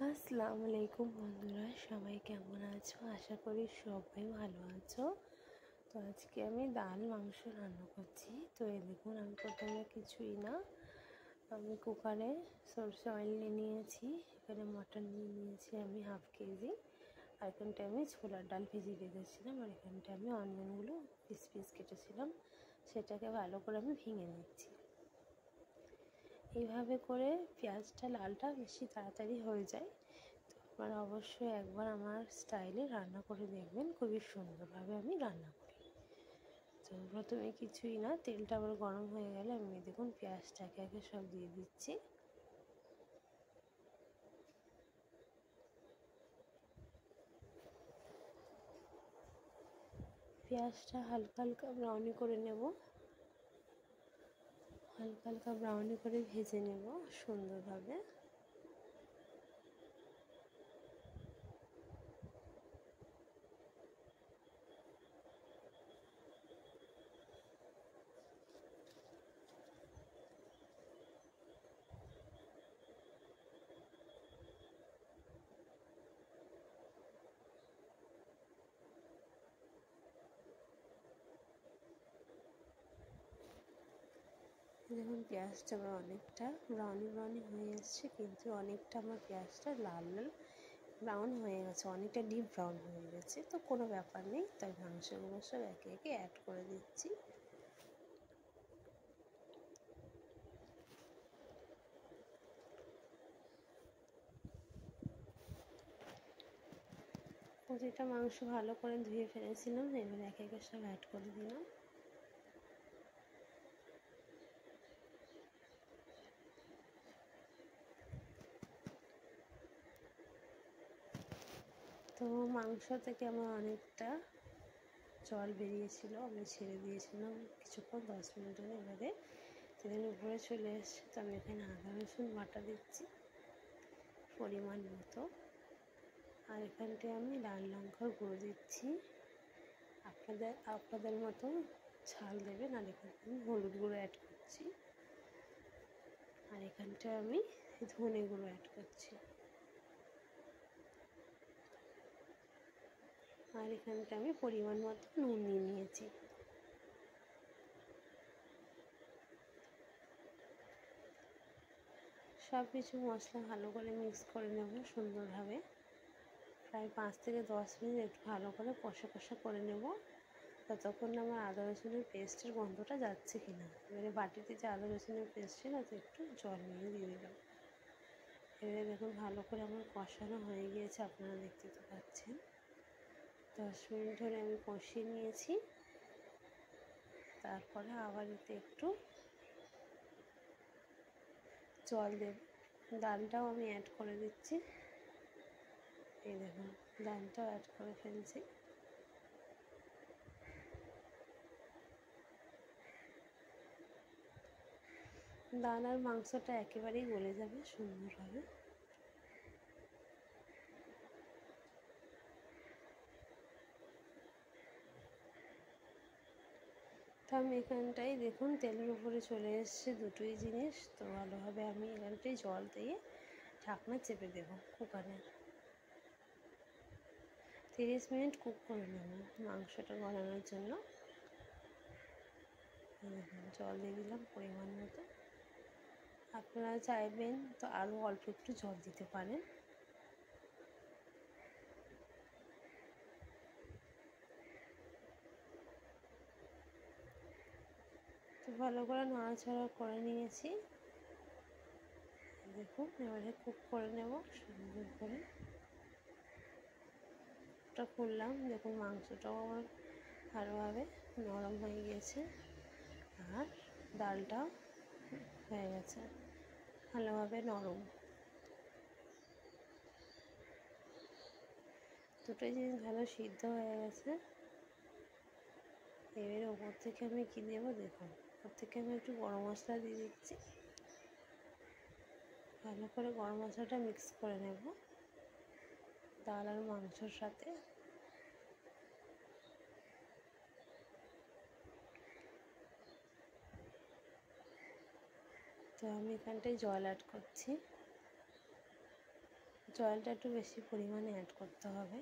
আসসালামু আলাইকুম বন্ধুরা, সবাই কেমন আছো? আশা করি সবাই ভালো আছো। তো আজকে আমি ডাল মাংস রান্না করছি। তো এই দেখুন, আমি প্রথমে কিছুই না, আমি কুকারে সরষে অয়েল নিয়ে নিয়েছি। এখানে মটন নিয়ে নিয়েছি আমি 1/2 কেজি। আর এখানটায় আমি ছোলার ডাল ভিজিয়ে রেখেছিলাম। আর এখানটায় আমি অনিয়নগুলো পিস পিস কেটেছিলাম, সেটাকে ভালো করে আমি ভেঙে নিচ্ছি। এইভাবে করে পেঁয়াজটা লালটা বেশি তাড়াতাড়ি হয়ে যায়। তো আপনারা অবশ্যই একবার আমার স্টাইলে রান্না করে দেখবেন, খুবই সুন্দরভাবে আমি রান্না করি। তো প্রথমে কিছুই না, তেলটা আবার গরম হয়ে গেলে আমি দেখুন পেঁয়াজটাকে আগে সব দিয়ে দিচ্ছি। পেঁয়াজটা হালকা হালকা ব্রাউনি করে নেব, হালকা হালকা ব্রাউনি করে ভেজে নেব সুন্দরভাবে। দেখুন পেঁয়াজটা আমার অনেকটা ব্রাউনি হয়ে এসছে, কিন্তু অনেকটা আমার পেঁয়াজটা লাল লাল ব্রাউন হয়ে গেছে, অনেকটা ডিপ ব্রাউন হয়ে গেছে। তো কোনো ব্যাপার নেই, তাই মাংসগুলো সব একে একে অ্যাড করে দিচ্ছি। প্রতিটা মাংস ভালো করে ধুয়ে ফেলেছিলাম, এবার একে একে সব অ্যাড করে দিলাম। তো মাংস থেকে আমার অনেকটা জল বেরিয়েছিল, আমি ছেড়ে দিয়েছিলাম কিছুক্ষণ 10 মিনিটের। এবারে সেদিন উপরে চলে এসছে, তো আমি এখানে আদা রসুন বাটা দিচ্ছি পরিমাণ মতো। আর এখানটায় আমি লাল লঙ্কার গুঁড়ো দিচ্ছি, আপনাদের মতো ঝাল দেবেন। আর এখানে আমি হলুদ গুঁড়ো অ্যাড করছি, আর এখানটায় আমি ধনে গুঁড়ো অ্যাড করছি। আর এখানটা আমি পরিমাণ মতো নুন নিয়ে নিয়েছি। সব কিছু মশলা ভালো করে মিক্স করে নেব সুন্দরভাবে। প্রায় 5 থেকে 10 মিনিট একটু ভালো করে কষা কষা করে নেব, ততক্ষণ না আমার আদা রসুনের পেস্টের গন্ধটা যাচ্ছে কিনা। এবারে বাটিতে যে আদা রসুনের পেস্ট ছিল, তো একটু জল নিয়ে দিয়ে দিলাম। এবারে দেখুন ভালো করে আমার কষানো হয়ে গিয়েছে, আপনারা দেখতে তো পাচ্ছেন। 10 মিনিট ধরে আমি কষিয়ে নিয়েছি। তারপরে আবার এতে একটু জল দেব, ডালটাও আমি অ্যাড করে দিচ্ছি। এই দেখুন ডালটাও অ্যাড করে ফেলছি। ডাল আর মাংসটা একেবারেই গলে যাবে সুন্দরভাবে। তো আমি এখানটাই দেখুন তেলের উপরে চলে এসছে দুটোই জিনিস। তো ভালোভাবে আমি এখানটায় জল দিয়ে ঢাকনা চেপে দেবো কুকারে। 30 মিনিট কুক করে নেব মাংসটা গলানোর জন্য। দেখুন জল দিয়ে দিলাম পরিমাণ মতো, আপনারা চাইবেন তো আরও অল্প একটু জল দিতে পারেন। তো ভালো করে নাড়াচাড়া করে নিয়েছি। দেখুন এবারে কুক করে নেব সুন্দর করে। ওটা করলাম, দেখুন মাংসটাও আমার ভালোভাবে নরম হয়ে গিয়েছে, আর ডালটা হয়ে গেছে ভালোভাবে নরম। দুটোই জিনিস ভালো সিদ্ধ হয়ে গেছে। এবারে ওপর থেকে আমি কী দেবো দেখুন, ওপর থেকে আমি একটু গরম মশলা দিয়ে দিচ্ছি। ভালো করে গরম মশলাটা মিক্স করে নেব ডাল আর মাংসর সাথে। তো আমি এখানটায় জল অ্যাড করছি, জলটা একটু বেশি পরিমাণে অ্যাড করতে হবে।